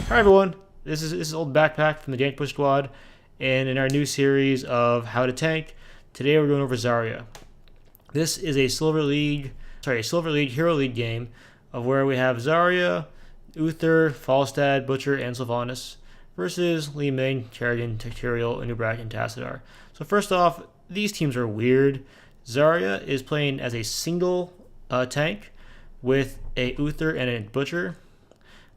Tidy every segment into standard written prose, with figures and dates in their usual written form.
Hi everyone, this is Oldbackpac from the Gankbush squad, and in our new series of How to Tank, today we're going over Zarya. This is a Silver League Hero League game of where we have Zarya, Uther, Falstad, Butcher, and Sylvanas versus Li Ming, Kerrigan, Tacturial, Anubrak, and Tassadar. So first off, these teams are weird. Zarya is playing as a single tank with a Uther and a Butcher.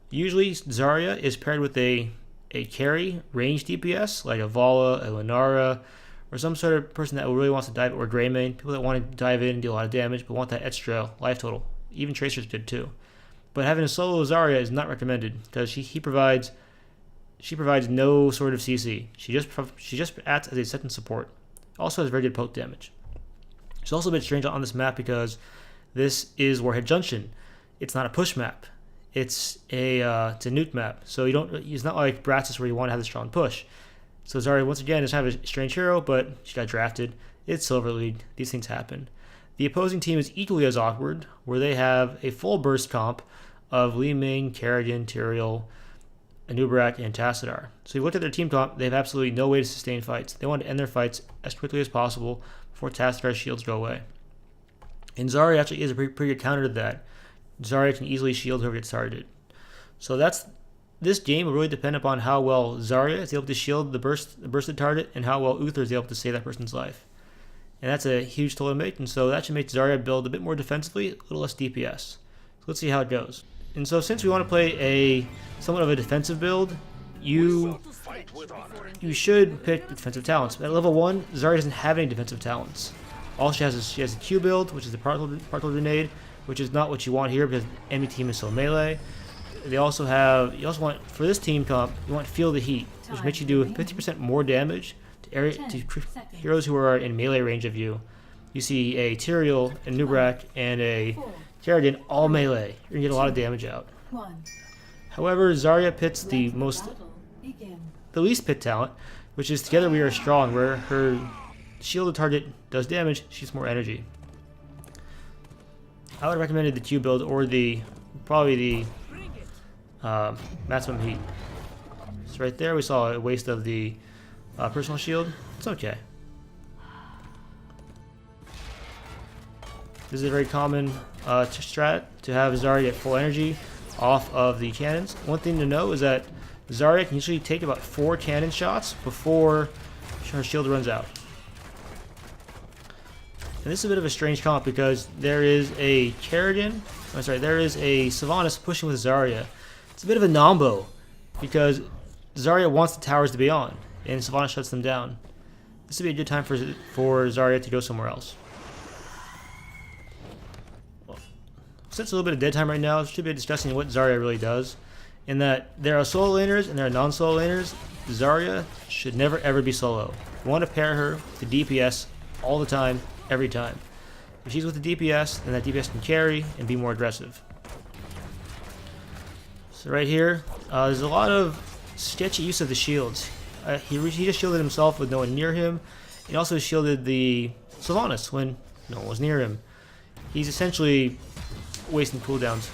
Usually Zarya is paired with a carry range DPS like a Vala, a Lunara, or some sort of person that really wants to dive, or Greymane, people that want to dive in and deal a lot of damage but want that extra life total. Even Tracer's good too. But having a solo Zarya is not recommended because she provides no sort of CC. She just acts as a second support. Also has very good poke damage. It's also a bit strange on this map because this is Warhead Junction. It's not a push map. It's a nuke map, so it's not like Bratis where you want to have the strong push. So Zarya once again is kind of a strange hero, but she got drafted. It's Silver League. These things happen. The opposing team is equally as awkward, where they have a full burst comp of Li Ming, Kerrigan, Tyrael, Anubrak, and Tassadar. So you look at their team comp, they have absolutely no way to sustain fights. They want to end their fights as quickly as possible before Tassadar's shields go away. And Zarya actually is a pretty good counter to that. Zarya can easily shield whoever gets targeted. So this game will really depend upon how well Zarya is able to shield the bursted target and how well Uther is able to save that person's life. And that's a huge toll to make, and so that should make Zarya build a bit more defensively, a little less DPS. So let's see how it goes. And so since we want to play a somewhat of a defensive build, you should pick defensive talents. At level 1, Zarya doesn't have any defensive talents. All she has a Q build, which is the particle grenade, which is not what you want here because the enemy team is so melee. You also want, for this team comp, you want Feel the Heat, which makes you do 50% more damage to heroes who are in melee range of you. You see a Tyrael, a Nubrak, and a Kerrigan all melee. You're going to get a lot of damage out. However, Zarya pits the least pit talent, which is Together We Are Strong, where her shielded target does damage, she gets more energy. I would have recommended the Q build or probably the maximum heat. So right there we saw a waste of the personal shield. It's okay. This is a very common strat to have Zarya get full energy off of the cannons. One thing to know is that Zarya can usually take about 4 cannon shots before her shield runs out. And this is a bit of a strange comp because there is a Sylvanas pushing with Zarya. It's a bit of a nombo because Zarya wants the towers to be on, and Sylvanas shuts them down. This would be a good time for Zarya to go somewhere else. Well, since a little bit of dead time right now, I should be discussing what Zarya really does. In that there are solo laners and there are non-solo laners. Zarya should never ever be solo. You want to pair her to DPS all the time, every time. If she's with the DPS, then that DPS can carry and be more aggressive. So right here, there's a lot of sketchy use of the shields. He just shielded himself with no one near him. He also shielded the Sylvanas when no one was near him. He's essentially wasting cooldowns.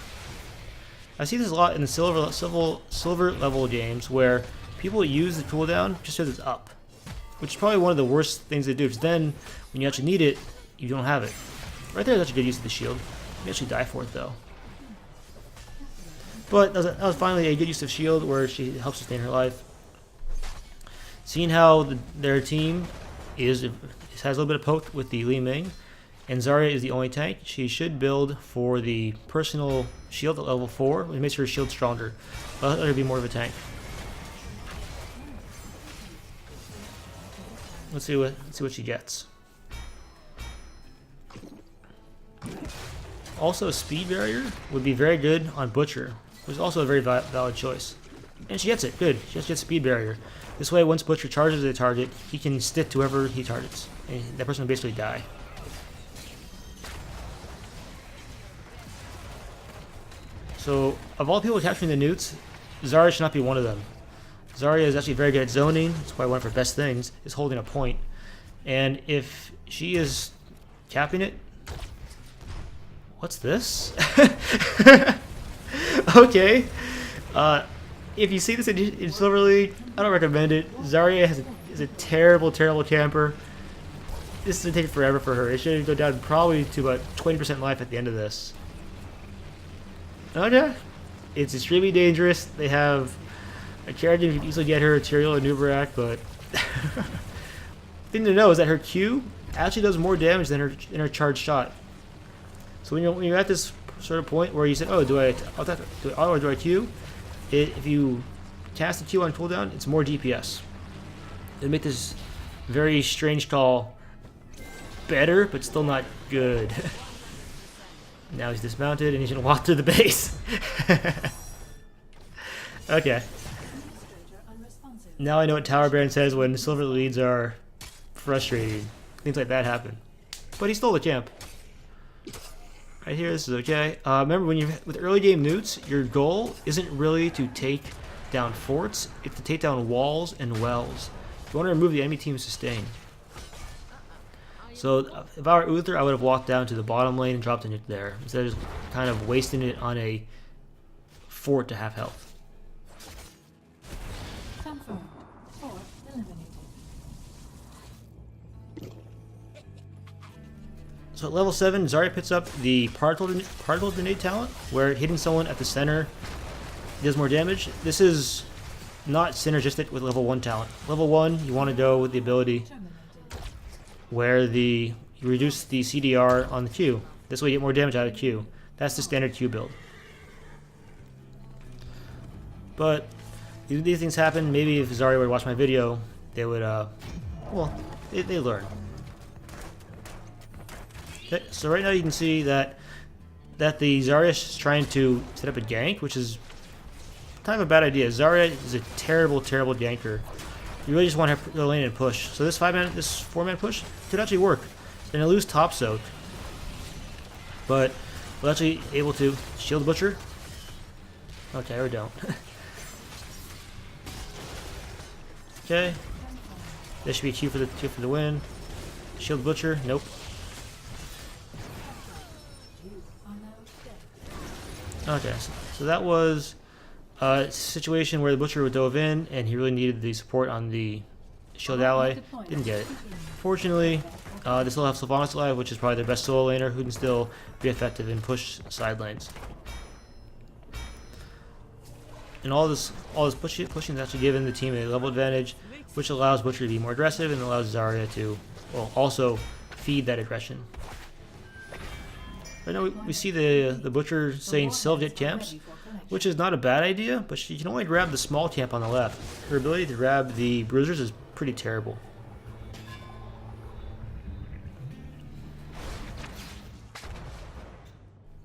I see this a lot in the silver level games where people use the cooldown just because it's up, which is probably one of the worst things to do, because then when you actually need it, you don't have it. Right there is actually good use of the shield. You actually die for it though. But that was finally a good use of shield where she helps sustain her life. Seeing how their team has a little bit of poke with the Li Ming, and Zarya is the only tank, she should build for the personal shield at level 4, which makes her shield stronger. Let her be more of a tank. Let's see what she gets. Also, a speed barrier would be very good on Butcher, which is also a very valid choice. And she gets it. Good. She just gets speed barrier. This way, once Butcher charges a target, he can stick to whoever he targets, and that person will basically die. So, of all the people capturing the newts, Zarya should not be one of them. Zarya is actually very good at zoning. It's probably one of her best things, is holding a point. And if she is capping it, What's this? Okay. If you see this in Silver League, I don't recommend it. Zarya is a terrible, terrible camper. This is going to take forever for her. It should go down probably to about 20% life at the end of this. Okay. It's extremely dangerous. They have a character who can easily get her Tyrael and Nubarak, but the thing to know is that her Q actually does more damage than her charged shot. So when you're at this sort of point where you say, oh, do I auto or do I Q? If you cast the Q on cooldown, it's more DPS. It'll make this very strange call better, but still not good. Now he's dismounted and he's gonna walk through the base. Okay. Now I know what Tower Baron says when silver leads are frustrating. Things like that happen. But he stole the camp. Right here, this is okay. Remember, when you're with early game newts, your goal isn't really to take down forts, it's to take down walls and wells. You want to remove the enemy team's sustain. So if I were Uther, I would have walked down to the bottom lane and dropped it there, instead of just kind of wasting it on a fort to have health. So at level 7, Zarya picks up the particle grenade talent, where hitting someone at the center does more damage. This is not synergistic with level 1 talent. Level 1, you want to go with the ability where you reduce the CDR on the Q. This way you get more damage out of Q. That's the standard Q build. But these things happen. Maybe if Zarya would watch my video, they would, well, they learn. Okay, so right now you can see that the Zarya is trying to set up a gank, which is kind of a bad idea. Zarya is a terrible, terrible ganker. You really just want to go lane and push. So this 4-man push could actually work. They're going to lose top soak, but we're actually able to shield butcher. Okay, or don't. Okay, this should be Q for the win. Shield butcher, nope. Okay, so that was a situation where the butcher would dove in and he really needed the support on the shield ally. Didn't get it. Fortunately, they still have Sylvanas alive, which is probably their best solo laner, who can still be effective and push side lanes. And all this pushing is actually giving the team a level advantage, which allows Butcher to be more aggressive and allows Zarya to, well, also feed that aggression. Right now we see the Butcher saying Sylvjet camps, which is not a bad idea, but she can only grab the small camp on the left. Her ability to grab the bruisers is pretty terrible.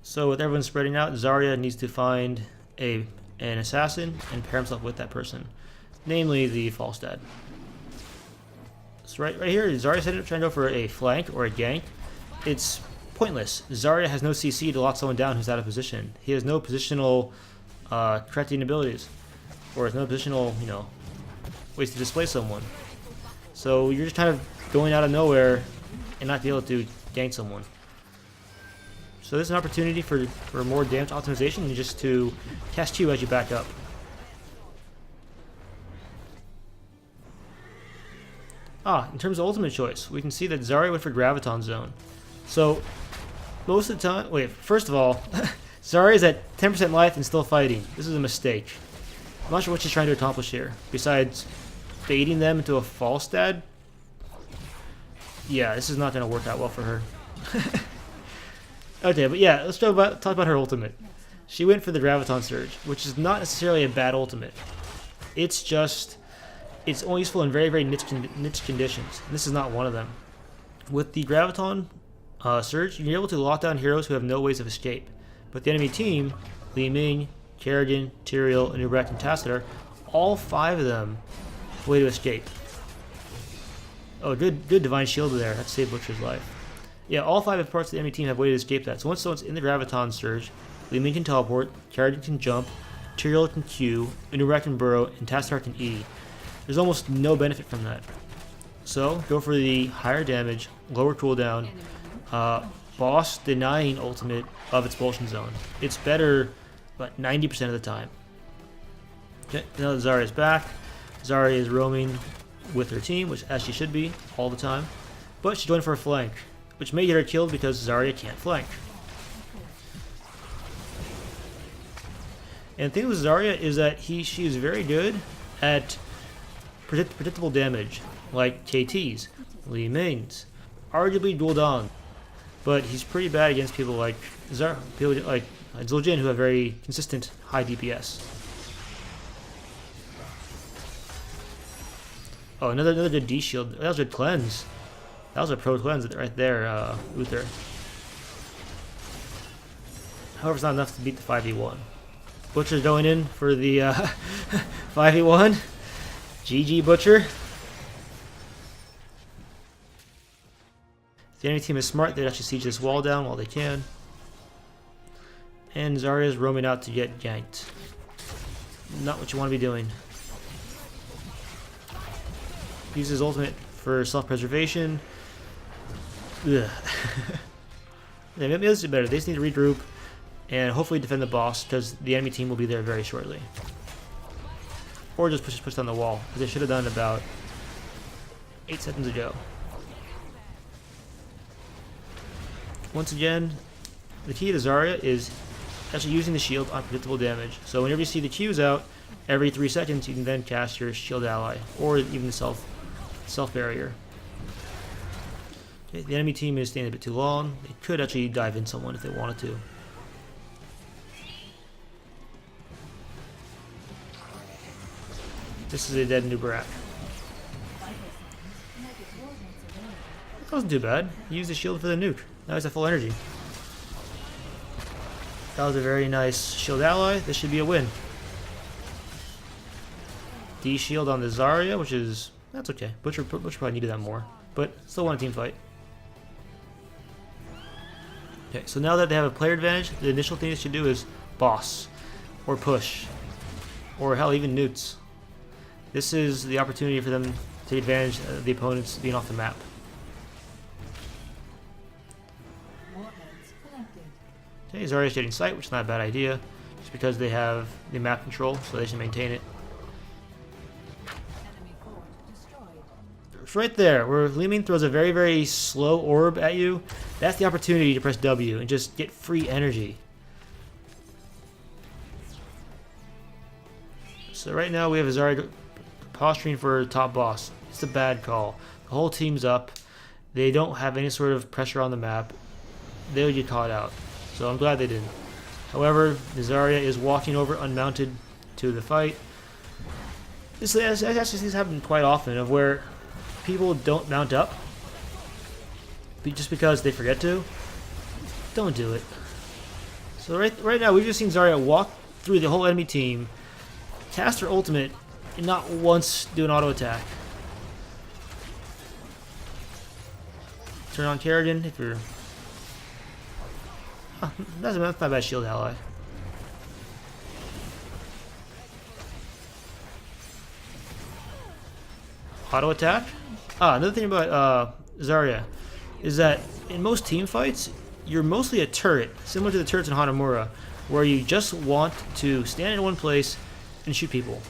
So with everyone spreading out, Zarya needs to find an assassin and pair himself with that person, namely the Falstad. So right here, Zarya said trying to go for a flank or a gank. It's pointless. Zarya has no CC to lock someone down who's out of position. He has no positional correcting abilities, or has no positional, ways to display someone. So you're just kind of going out of nowhere and not be able to gank someone. So this is an opportunity for more damage optimization and just to cast Q as you back up. In terms of ultimate choice, we can see that Zarya went for Graviton Zone. So most of the time, first of all, Zarya is at 10% life and still fighting. This is a mistake. I'm not sure what she's trying to accomplish here, besides baiting them into a Falstad. Yeah, this is not going to work out well for her. Okay, but yeah, let's talk about her ultimate. She went for the Graviton Surge, which is not necessarily a bad ultimate. It's only useful in very, very niche conditions. This is not one of them. With the Graviton Surge, you're able to lock down heroes who have no ways of escape. But the enemy team, Li Ming, Kerrigan, Tyrael, and Ubrecht and Tassadar, all 5 of them have a way to escape. Oh, good Divine Shield there. That saved Butcher's life. Yeah, all 5 parts of the enemy team have a way to escape that. So once someone's in the Graviton Surge, Li Ming can teleport, Kerrigan can jump, Tyrael can Q, Ubrecht can burrow, and Tassadar can E. There's almost no benefit from that. So go for the higher damage, lower cooldown, boss denying ultimate of Expulsion Zone. It's better about 90% of the time. Okay, now that Zarya's back, Zarya is roaming with her team, which as she should be all the time. But she's going for a flank, which may get her killed because Zarya can't flank. And the thing with Zarya is that she is very good at predictable damage, like KTs, Li Mings, arguably cooldown. But he's pretty bad against people like Zildjian, who have very consistent high DPS. Oh, another good D shield. That was a cleanse. That was a pro cleanse right there, Uther. However, it's not enough to beat the 5v1. Butcher's going in for the 5v1. GG Butcher. If the enemy team is smart, they'd actually siege this wall down while they can. And Zarya's roaming out to get ganked. Not what you want to be doing. Uses his ultimate for self-preservation. Ugh. Maybe this is better. They just need to regroup and hopefully defend the boss because the enemy team will be there very shortly. Or just push down the wall, as they should have done about 8 seconds ago. Once again, the key to Zarya is actually using the shield on predictable damage. So whenever you see the Q's out, every 3 seconds you can then cast your shield ally, or even the self barrier. Okay, the enemy team is staying a bit too long. They could actually dive in someone if they wanted to. This is a dead Nubarak. That wasn't too bad. He used the shield for the nuke. Now he's at full energy. That was a very nice shield ally. This should be a win. D shield on the Zarya, which is... that's okay. Butcher probably needed that more. But still won a team fight. Okay, so now that they have a player advantage, the initial thing they should do is boss. Or push. Or hell, even newts. This is the opportunity for them to take advantage of the opponents being off the map. Okay, Zarya's getting sight, which is not a bad idea, just because they have the map control, so they should maintain it. It's right there, where Li Ming throws a very, very slow orb at you. That's the opportunity to press W and just get free energy. So right now we have Zarya posturing for top boss. It's a bad call. The whole team's up. They don't have any sort of pressure on the map. They would get caught out. So I'm glad they didn't. However, Zarya is walking over unmounted to the fight. This actually happens quite often, of where people don't mount up just because they forget to. Don't do it. So right now we've just seen Zarya walk through the whole enemy team, cast her ultimate, and not once do an auto attack. Turn on Kerrigan if you're... huh, that's not a bad shield ally. Auto attack? Another thing about Zarya is that in most team fights, you're mostly a turret, similar to the turrets in Hanamura, where you just want to stand in one place and shoot people.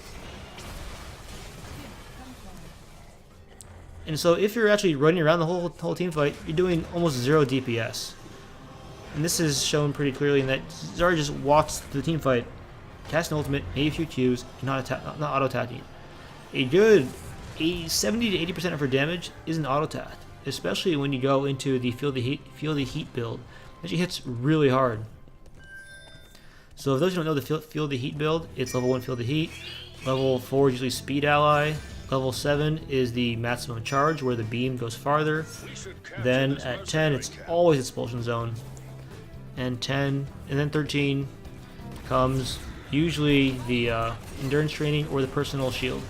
And so if you're actually running around the whole team fight, you're doing almost 0 DPS. And this is shown pretty clearly in that Zarya just walks through the team fight, casts an ultimate, maybe a few Qs, and not auto-attacking. A good 70 to 80% of her damage isn't auto-attacked, especially when you go into the feel the heat build. And she hits really hard. So if those who don't know the feel the heat build, it's level 1 feel the heat, level 4 is usually speed ally, level 7 is the maximum charge where the beam goes farther, then at 10 it's always expulsion zone, and 10 and then 13 comes usually the endurance training or the personal shield.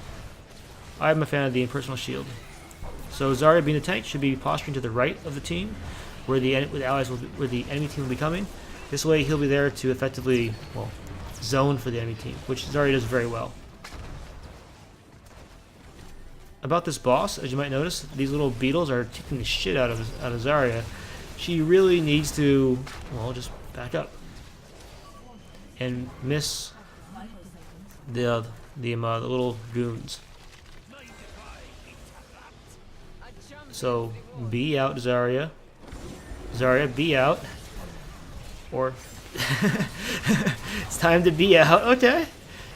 I'm a fan of the personal shield. So Zarya, being a tank, should be posturing to the right of the team, where the enemy team will be coming. This way, he'll be there to effectively, well, zone for the enemy team, which Zarya does very well. About this boss, as you might notice, these little beetles are kicking the shit out of Zarya. She really needs to, well, just back up and miss the little goons. So B out, Zarya. Zarya, B out. Or it's time to be out. Okay,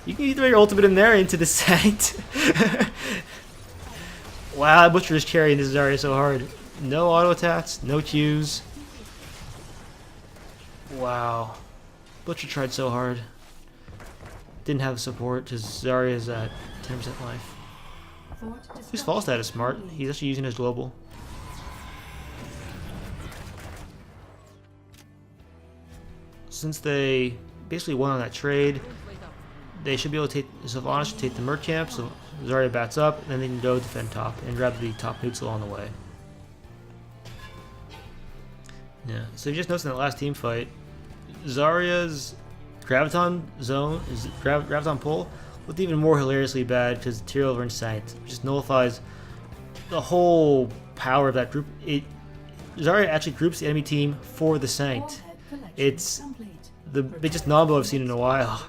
you can throw your ultimate in there into the site. Wow, Butcher is carrying this Zarya so hard. No auto attacks, no Qs. Wow, Butcher tried so hard. Didn't have support because Zarya is at 10% life. His fall stat is smart. He's actually using his global. Since they basically won on that trade, they should be able to take, Sylvanas should take the Merc camp, so Zarya bats up, and then they can go defend top and grab the top nukes along the way. Yeah, so you just noticed in that last team fight, Zarya's Graviton zone, Graviton pull, looked even more hilariously bad because Tyrael over in Saint just nullifies the whole power of that group. Zarya actually groups the enemy team for the Saint. It's the biggest Nombo I've seen in a while.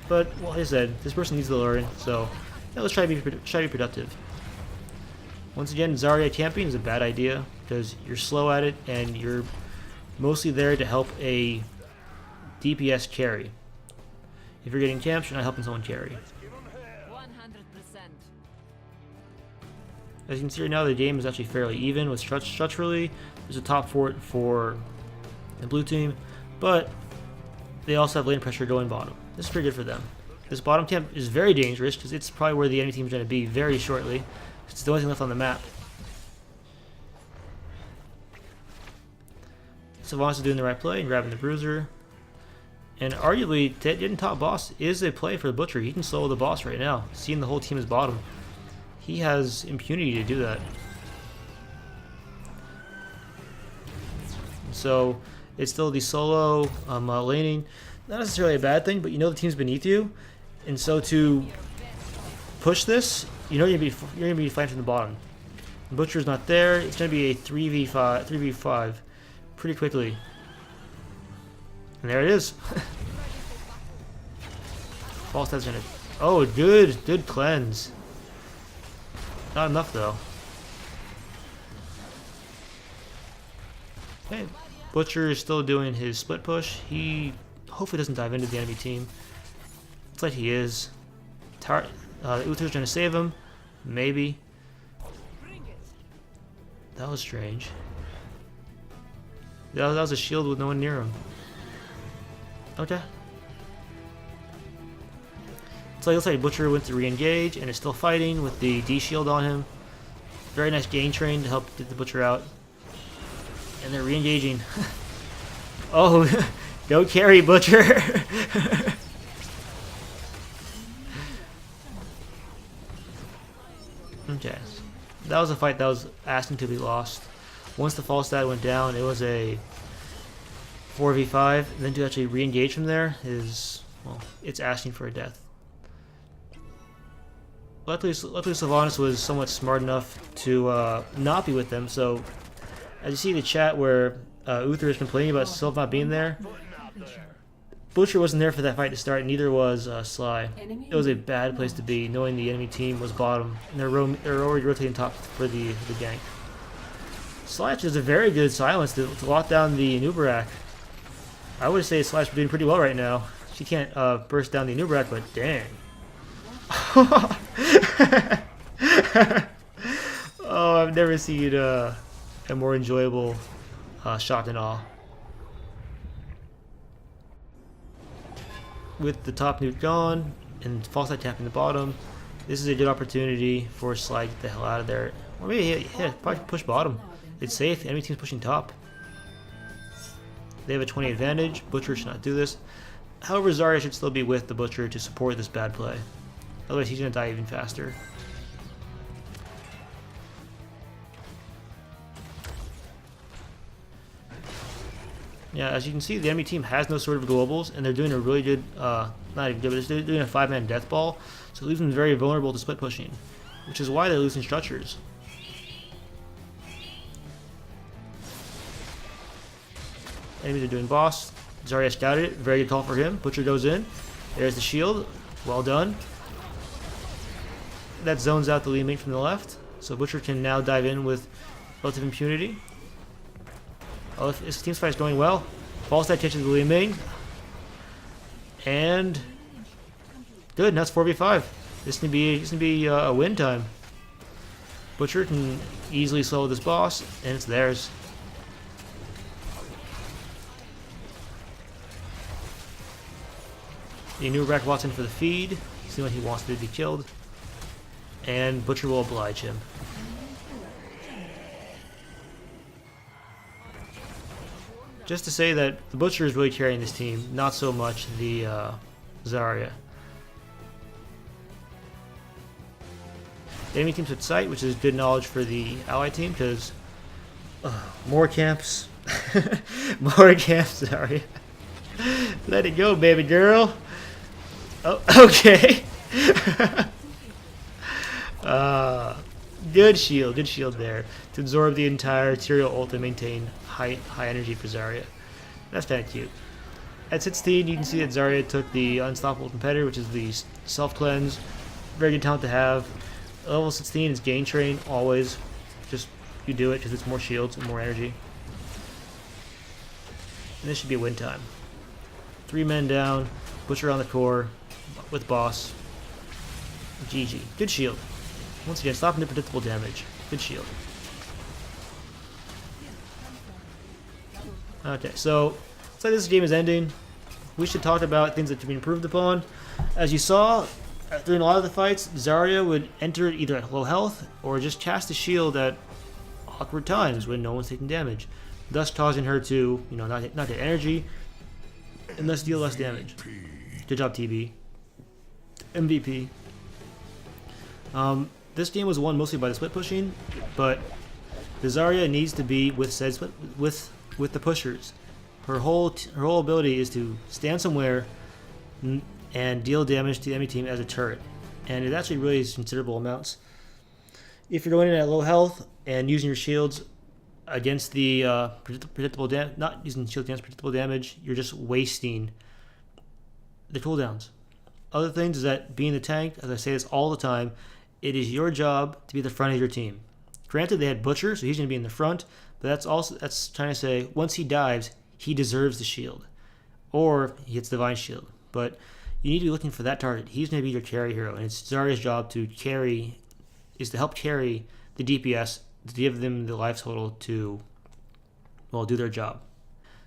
But, well, like I said, this person needs to learn, so yeah, let's try to be productive. Once again, Zarya camping is a bad idea because you're slow at it and you're mostly there to help a DPS carry. If you're getting camps, you're not helping someone carry. 100%. As you can see right now, the game is actually fairly even with structurally. There's a top fort for the blue team, but they also have lane pressure going bottom. This is pretty good for them. This bottom camp is very dangerous because it's probably where the enemy team is going to be very shortly. It's the only thing left on the map. Sylvanas is doing the right play and grabbing the bruiser. And arguably, getting top boss is a play for the Butcher. He can solo the boss right now, seeing the whole team is bottom. He has impunity to do that. So it's still the solo laning. Not necessarily a bad thing, but you know the team's beneath you, and so to push this, you know you're gonna be fighting from the bottom. The Butcher's not there. It's gonna be a 3v5 pretty quickly. And there it is. False stat's gonna. Oh, good cleanse. Not enough though. Okay, Butcher is still doing his split push. He hopefully doesn't dive into the enemy team. Looks like he is. Uther's trying to save him. Maybe. That was strange. That was a shield with no one near him. Okay. So it looks like Butcher went to re-engage and is still fighting with the D shield on him. Very nice gain train to help get the Butcher out. And they're re-engaging. Oh, go carry, Butcher! Okay. That was a fight that was asking to be lost. Once the false stat went down, it was a 4v5. And then to actually re-engage from there is, well, it's asking for a death. Luckily Sylvanas was somewhat smart enough to not be with them, so as you see in the chat where Uther is complaining about Sylv not being there, Butcher wasn't there for that fight to start, neither was Sly. It was a bad place to be, knowing the enemy team was bottom, and they're already rotating top for the gank. Sly actually does a very good silence to lock down the Nubarak. I would say Sly's doing pretty well right now. She can't burst down the Nubarak, but dang. Oh, I've never seen a more enjoyable shock and awe. With the top nuke gone and false side tapping the bottom, this is a good opportunity for Sly to get the hell out of there. Or maybe, yeah, probably push bottom. It's safe. The enemy team's pushing top. They have a 20 advantage. Butcher should not do this. However, Zarya should still be with the Butcher to support this bad play. Otherwise, he's going to die even faster. Yeah, as you can see, the enemy team has no sort of globals, and they're doing a really good, not even good, but they're doing a 5-man death ball, so it leaves them very vulnerable to split pushing, which is why they're losing structures. Enemies are doing boss. Zarya scouted it, very good call for him. Butcher goes in, There's the shield. Well done. That zones out the Li Ming from the left, so Butcher can now dive in with relative impunity. Oh, this team fight is going well. False that catches the Li Ming. And good, now it's 4v5. This can be a win time. Butcher can easily slow this boss, and it's theirs. The new Rack walks in for the feed, seeing what he wants to be killed, and Butcher will oblige him. Just to say that the Butcher is really carrying this team, not so much the Zarya. The enemy team's at sight, which is good knowledge for the ally team, because more camps. More camps, Zarya. Let it go, baby girl. Oh, okay. Good shield there to absorb the entire Tyrael ult and maintain high energy for Zarya. That's kind of cute. At 16, you can see that Zarya took the Unstoppable Competitor, which is the self-cleanse. Very good talent to have. Level 16 is gain train, always. Just, you do it because it's more shields and more energy. And this should be win time. 3 men down, Butcher on the core, with boss. GG. Good shield. Once again, stopping the predictable damage. Good shield. Okay, so it's like this game is ending. We should talk about things that can be improved upon. As you saw, during a lot of the fights, Zarya would enter either at low health or just cast a shield at awkward times when no one's taking damage, thus causing her to, not get energy and thus deal less damage. Good job, TB. MVP. This game was won mostly by the split pushing, but the Zarya needs to be with said split, with the pushers. Her whole ability is to stand somewhere and deal damage to the enemy team as a turret, and it actually really is considerable amounts. If you're going in at low health and using your shields against the predictable damage, not using shields against predictable damage, you're just wasting the cooldowns. Other things is that being the tank, as I say this all the time, it is your job to be at the front of your team. Granted, they had Butcher, so he's going to be in the front, but that's trying to say once he dives, he deserves the shield, or he gets Divine Shield. But you need to be looking for that target. He's going to be your carry hero, and it's Zarya's job to help carry the DPS to give them the life total to, do their job.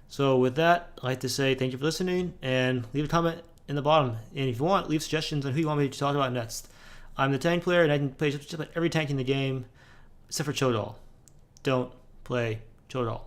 So with that, I'd like to say thank you for listening, and leave a comment in the bottom. And if you want, leave suggestions on who you want me to talk about next. I'm the tank player, and I can play just about every tank in the game, except for Chodol. Don't play Chodol.